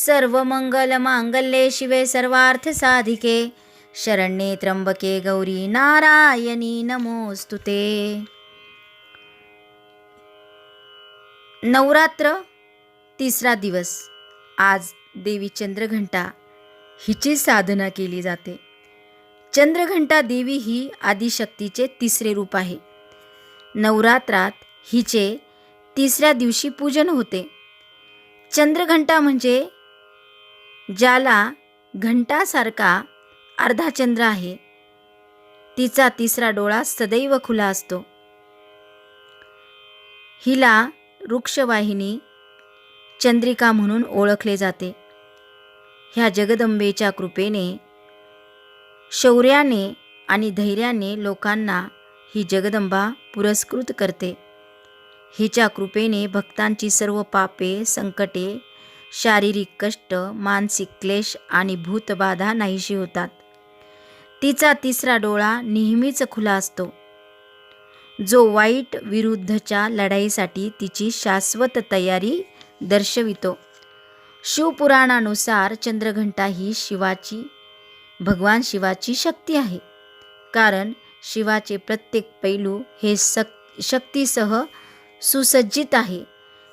सर्वमंगलमांगल्ये शिवे सर्वार्थसाधिके शरण्ये त्र्यंबके गौरी नारायणी नमोस्तुते। नवरात्र तिसरा दिवस। आज देवी चंद्रघंटा हिची साधना केली जाते। चंद्रघंटा देवी ही आदिशक्तीचे तिसरे रूप आहे। नवरात्रात हिचे तिसऱ्या दिवशी पूजन होते। चंद्रघंटा म्हणजे ज्याला घंटासारखा अर्धा चंद्र आहे, तिचा तिसरा डोळा सदैव खुला असतो। हिला वृक्षवाहिनी चंद्रिका म्हणून ओळखले जाते। ह्या जगदंबेच्या कृपेने, शौर्याने आणि धैर्याने लोकांना ही जगदंबा पुरस्कृत करते। हिच्या कृपेने भक्तांची सर्व पापे, संकटे, शारीरिक कष्ट, मानसिक क्लेश आणि भूतबाधा नाहीशी होतात। तिचा तिसरा डोळा नेहमीच खुला असतो, जो वाईट विरुद्धच्या लढाईसाठी तिची शाश्वत तयारी दर्शवितो। शिवपुराणानुसार चंद्रघंटा ही भगवान शिवाची शक्ती आहे, कारण शिवाचे प्रत्येक पैलू हे शक्तीसह सुसज्जित आहे।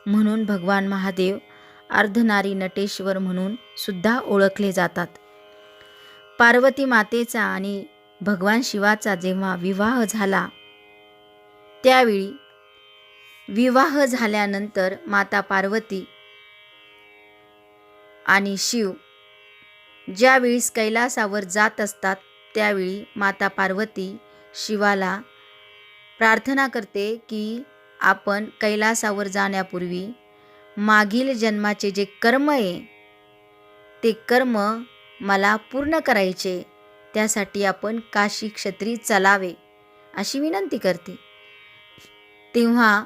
म्हणून भगवान महादेव अर्धनारी नटेश्वर म्हणून सुद्धा ओळखले जातात। पार्वती मातेचा आणि भगवान शिवाचा जेव्हा विवाह झाला, त्यावेळी विवाह झाल्यानंतर माता पार्वती आणि शिव ज्यावेळी कैलासावर जात असतात, त्यावेळी माता पार्वती शिवाला प्रार्थना करते की आपण कैलासावर जाण्यापूर्वी मागील जन्माचे जे कर्म आहे, ते कर्म मला पूर्ण करायचे, त्यासाठी आपण काशी क्षेत्री चलावे अशी विनंती करते। तेव्हा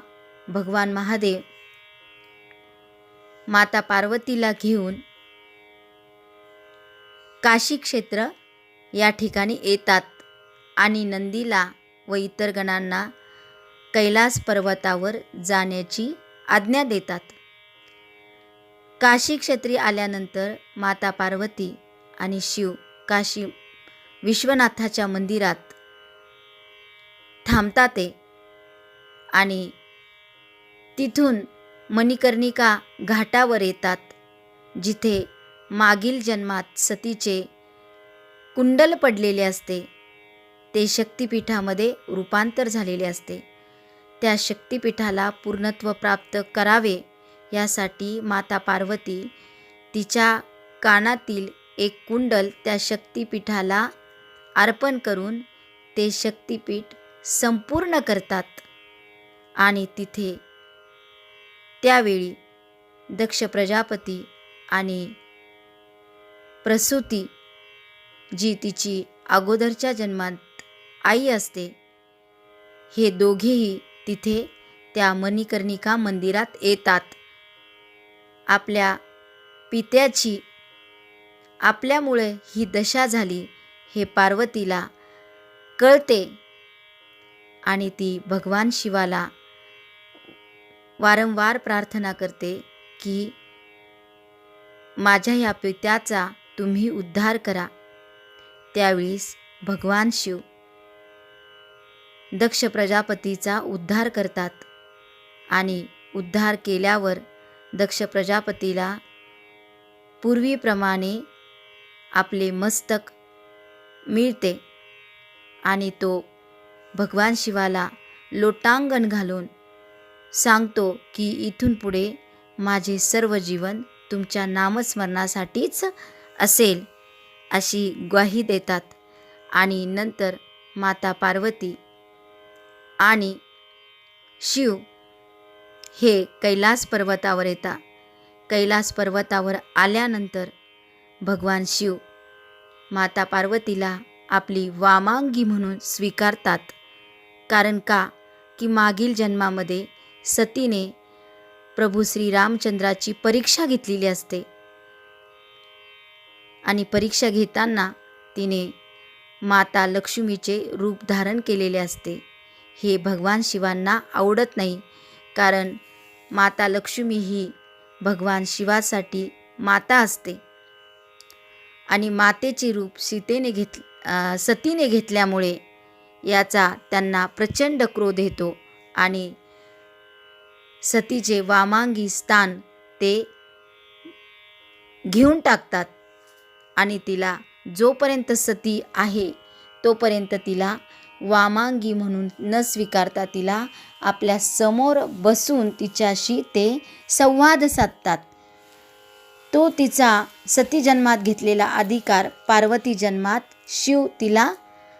भगवान महादेव माता पार्वतीला घेऊन काशी क्षेत्र या ठिकाणी येतात आणि नंदीला व इतर गणांना कैलास पर्वतावर जाण्याची आज्ञा देतात। काशी क्षेत्री आल्यानंतर माता पार्वती आणि शिव काशी विश्वनाथाच्या मंदिरात थांबतात आणि तिथून मणिकर्णिका घाटावर येतात, जिथे मागील जन्मात सतीचे कुंडल पडलेले असते, ते शक्तिपीठामध्ये रूपांतर झालेले असते। त्या शक्तिपीठाला पूर्णत्व प्राप्त करावे यासाठी माता पार्वती तिच्या कानातील एक कुंडल त्या शक्तिपीठाला अर्पण करून ते शक्तिपीठ संपूर्ण करतात। आणि तिथे त्यावेळी दक्ष प्रजापती आणि प्रसूती, जी तिची अगोदरच्या जन्मात आई असते, हे दोघेही तिथे त्या मणिकर्णिका मंदिरात येतात। आपल्या पित्याची आपल्यामुळे ही दशा झाली हे पार्वतीला कळते आणि ती भगवान शिवाला वारंवार प्रार्थना करते की माझ्या या पित्याचा तुम्ही उद्धार करा। त्यावेळीस भगवान शिव दक्ष प्रजापतीचा उद्धार करतात आणि उद्धार केल्यावर दक्ष प्रजापतीला पूर्वीप्रमाणे आपले मस्तक मिळते आणि तो भगवान शिवाला लोटांगण घालून सांगतो की इथून पुढे माझे सर्व जीवन तुमच्या नामस्मरणासाठीच असेल, अशी ग्वाही देतात। आणि नंतर माता पार्वती आणि शिव हे कैलास पर्वतावर येतात। कैलास पर्वतावर आल्यानंतर भगवान शिव माता पार्वतीला आपली वामांगी म्हणून स्वीकारतात, कारण का की मागील जन्मामध्ये सतीने प्रभू श्रीरामचंद्राची परीक्षा घेतलेली असते आणि परीक्षा घेताना तिने माता लक्ष्मीचे रूप धारण केलेले असते। हे भगवान शिवांना आवडत नाही, कारण माता लक्ष्मी ही भगवान शिवासाठी माता असते आणि मातेचे रूप सतीने घेतल्यामुळे याचा त्यांना प्रचंड क्रोध येतो आणि सतीचे वामांगी स्थान ते घेऊन टाकतात आणि तिला जोपर्यंत सती आहे तोपर्यंत तिला वामांगी म्हणून न स्वीकारता तिला आपल्या समोर बसून तिच्याशी ते संवाद साधतात. तो तिचा सती जन्मात घेतलेला अधिकार पार्वती जन्मात शिव तिला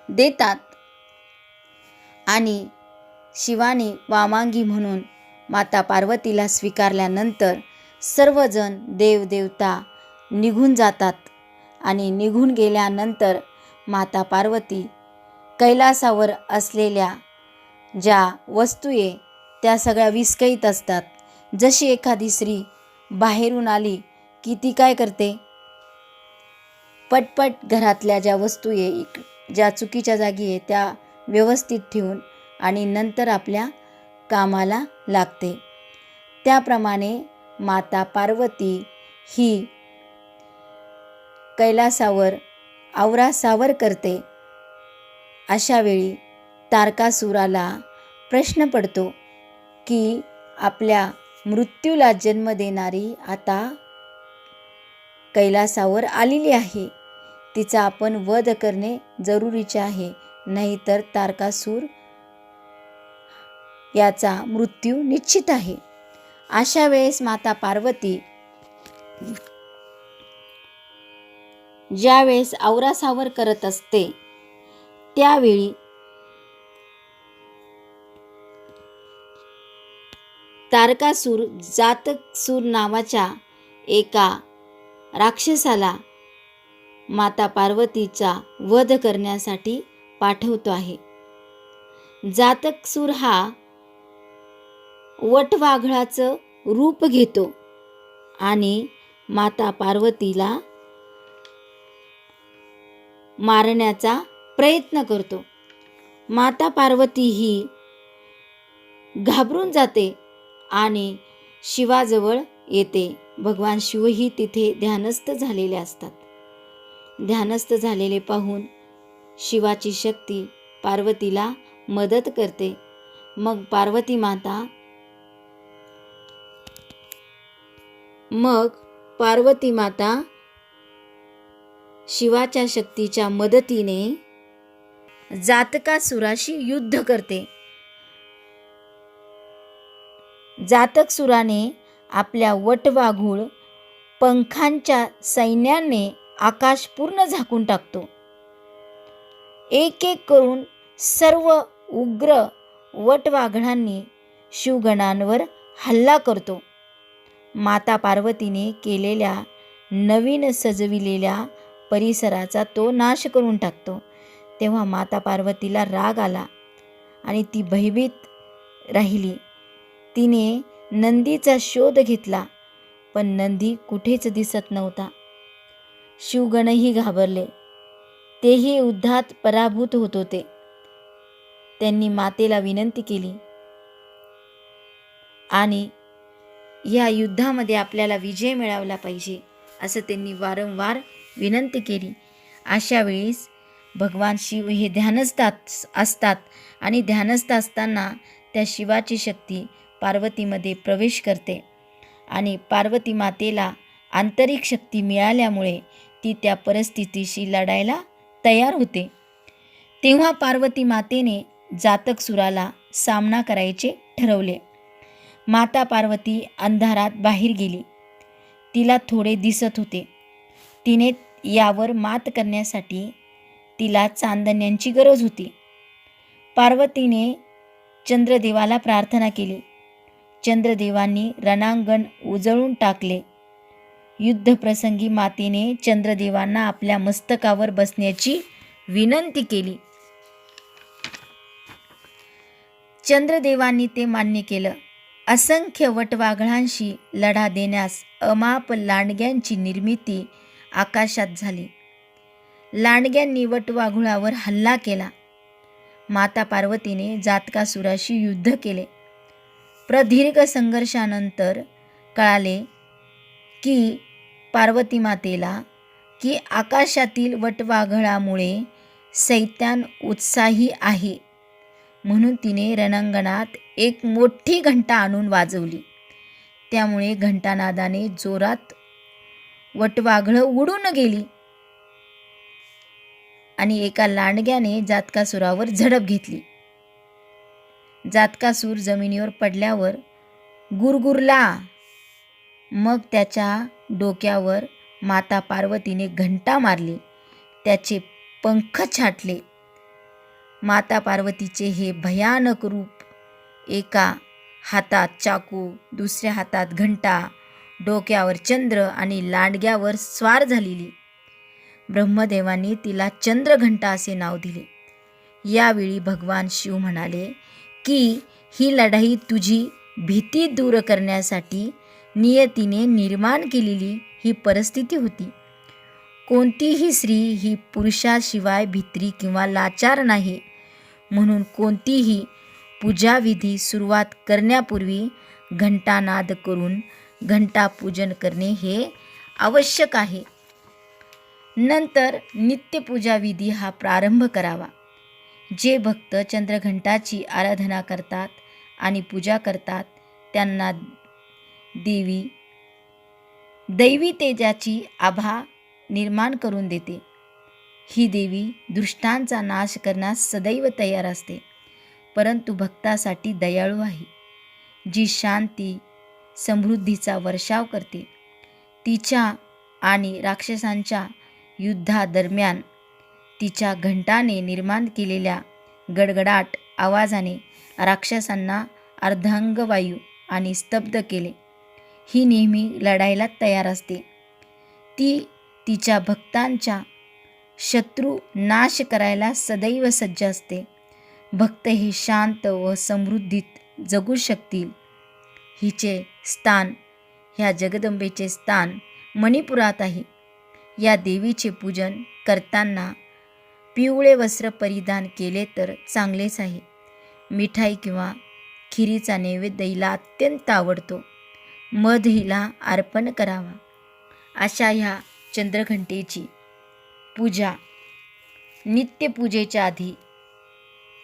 देतात आणि शिवाने वामांगी म्हणून माता पार्वतीला स्वीकारल्यानंतर सर्वजण देवदेवता निघून जातात आणि निघून गेल्यानंतर माता पार्वती कैलासावर असलेल्या ज्या वस्तू आहे त्या सगळ्या विस्कळीत असतात. जशी एखादी स्त्री बाहेरून आली की ती काय करते, पटपट घरातल्या ज्या वस्तू आहे ज्या चुकीच्या जागी आहे त्या व्यवस्थित ठेवून आणि नंतर आपल्या कामाला लागते. त्याप्रमाणे माता पार्वती ही कैलासावर आवरासावर करते. अशा वेळी तारकासुराला प्रश्न पडतो की आपल्या मृत्यूला जन्म देणारी आता कैलासावर आलेली आहे, तिचा आपण वध करणे जरुरीचे आहे, नाहीतर तारकासूर याचा मृत्यू निश्चित आहे. अशा वेळेस माता पार्वती ज्या वेळेस आवरासावर करत असते त्यावेळी तारकासूर जातकसूर नावाच्या एका राक्षसाला माता पार्वतीचा वध करण्यासाठी पाठवतो आहे. जातकसूर हा वटवाघळाचं रूप घेतो आणि माता पार्वतीला मारण्याचा प्रयत्न करतो. माता पार्वती ही घाबरून जाते आणि शिवाजवळ येते. भगवान शिवही तिथे ध्यानस्थ झालेले असतात. ध्यानस्थ झालेले पाहून शिवाची शक्ती पार्वतीला मदत करते. मग पार्वती माता शिवाच्या शक्तीच्या मदतीने जातकासुराशी युद्ध करते. जातकसुराने आपल्या वटवाघूळ पंखांच्या सैन्याने आकाश पूर्ण झाकून टाकतो. एक एक करून सर्व उग्र वटवाघळांनी शिवगणांवर हल्ला करतो. माता पार्वतीने केलेल्या नवीन सजविलेल्या परिसराचा तो नाश करून टाकतो. तेव्हा माता पार्वतीला राग आला आणि ती भयभीत राहिली. तिने नंदीचा शोध घेतला पण नंदी कुठेच दिसत नव्हता. शिवगणही घाबरले. तेही युद्धात पराभूत होत होते. त्यांनी मातेला विनंती केली आणि या युद्धामध्ये आपल्याला विजय मिळवला पाहिजे असं त्यांनी वारंवार विनंती केली. अशा वेळेस भगवान शिव हे ध्यानस्थ असतात आणि ध्यानस्थ असताना त्या शिवाची शक्ती पार्वतीमध्ये प्रवेश करते आणि पार्वती मातेला आंतरिक शक्ती मिळाल्यामुळे ती त्या परिस्थितीशी लढायला तयार होते. तेव्हा पार्वती मातेने जातकसुराला सामना करायचे ठरवले. माता पार्वती अंधारात बाहेर गेली. तिला थोडे दिसत होते. तिने यावर मात करण्यासाठी तिला चांदण्यांची गरज होती. पार्वतीने चंद्रदेवाला प्रार्थना केली. चंद्रदेवांनी रणांगण उजळून टाकले. युद्धप्रसंगी मातेने चंद्रदेवांना आपल्या मस्तकावर बसण्याची विनंती केली. चंद्रदेवांनी ते मान्य केलं. असंख्य वटवाघळांशी लढा देण्यास अमाप लांडग्यांची निर्मिती आकाशात झाली. लांडग्यांनी वटवाघुळावर हल्ला केला. माता पार्वतीने जातकासुराशी युद्ध केले. प्रदीर्घ संघर्षानंतर कळाले की पार्वती मातेला की आकाशातील वटवाघळामुळे सैतान उत्साही आहे, म्हणून तिने रणांगणात एक मोठी घंटा आणून वाजवली. त्यामुळे घंटानादाने जोरात वटवाघळं उडून गेली आणि एका लांडग्याने जातकासुरावर झडप घेतली. जातकासूर जमिनीवर पडल्यावर गुरगुरला. मग त्याच्या डोक्यावर माता पार्वतीने घंटा मारली. त्याचे पंख छाटले. माता पार्वतीचे हे भयानक रूप, एका हातात चाकू, दुसऱ्या हातात घंटा, डोक्यावर चंद्र आणि लांडग्यावर स्वार झालेली. ब्रह्मदेवांनी तिला चंद्रघंटा असे नाव दिले. यावेळी भगवान शिव म्हणाले की ही लढाई तुझी भीती दूर करण्यासाठी नियतीने निर्माण केलेली ही परिस्थिती होती. कोणतीही स्त्री ही पुरुषाशिवाय भित्री किंवा लाचार नाही, म्हणून कोणतीही पूजाविधी सुरुवात करण्यापूर्वी घंटानाद करून घंटापूजन करणे हे आवश्यक आहे. नंतर नित्यपूजाविधी हा प्रारंभ करावा. जे भक्त चंद्रघंटाची आराधना करतात आणि पूजा करतात त्यांना दैवी तेजाची आभा निर्माण करून देते. ही देवी दुष्टांचा नाश करण्यास सदैव तयार असते, परंतु भक्तासाठी दयाळू आहे, जी शांती समृद्धीचा वर्षाव करते. तिच्या आणि राक्षसांच्या युद्धादरम्यान तिच्या घंटाने निर्माण केलेल्या गडगडाट आवाजाने राक्षसांना अर्धांगवायू आणि स्तब्ध केले. ही नेहमी लढायला तयार असते. ती तिच्या भक्तांचा शत्रू नाश करायला सदैव सज्ज असते. भक्त हे शांत व समृद्धीत जगू शकतील. हिचे स्थान, ह्या जगदंबेचे स्थान मणिपुरात आहे. या देवीचे पूजन करताना पिवळे वस्त्र परिधान केले तर चांगलेच आहे. मिठाई किंवा खिरीचा नैवेद्य हिला अत्यंत आवडतो. मध हिला अर्पण करावा. अशा ह्या चंद्रघंटेची पूजा, नित्यपूजेच्या आधी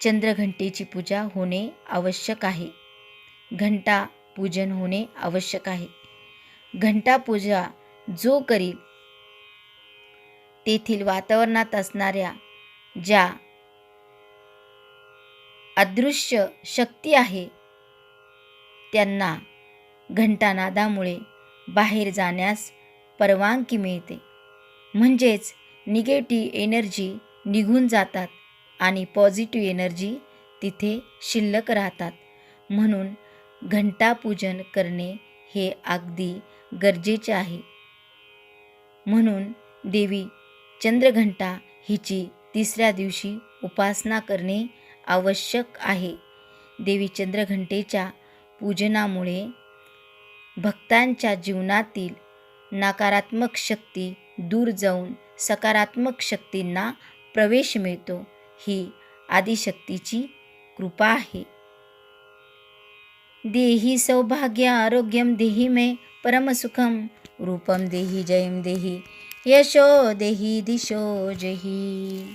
चंद्रघंटेची पूजा होणे आवश्यक आहे. घंटा पूजन होणे आवश्यक आहे. घंटा पूजा जो करील तेथील वातावरणात असणाऱ्या ज्या अदृश्य शक्ती आहे त्यांना घंटानादामुळे बाहेर जाण्यास परवानगी मिळते. म्हणजेच निगेटिव्ह एनर्जी निघून जातात आणि पॉझिटिव्ह एनर्जी तिथे शिल्लक राहतात. म्हणून घंटापूजन करणे हे अगदी गरजेचे आहे. म्हणून देवी चंद्रघंटा हिची तिसऱ्या दिवशी उपासना करणे आवश्यक आहे. देवी चंद्रघंटेच्या पूजनामुळे भक्तांच्या जीवनातील नकारात्मक शक्ती दूर जाऊन सकारात्मक शक्तींना प्रवेश मिळतो. ही आदिशक्तीची कृपा आहे. देहि सौभाग्य आरोग्यम देहि मे परमसुखम रूपम देहि जयम देहि यशो देहि दिशो जहि.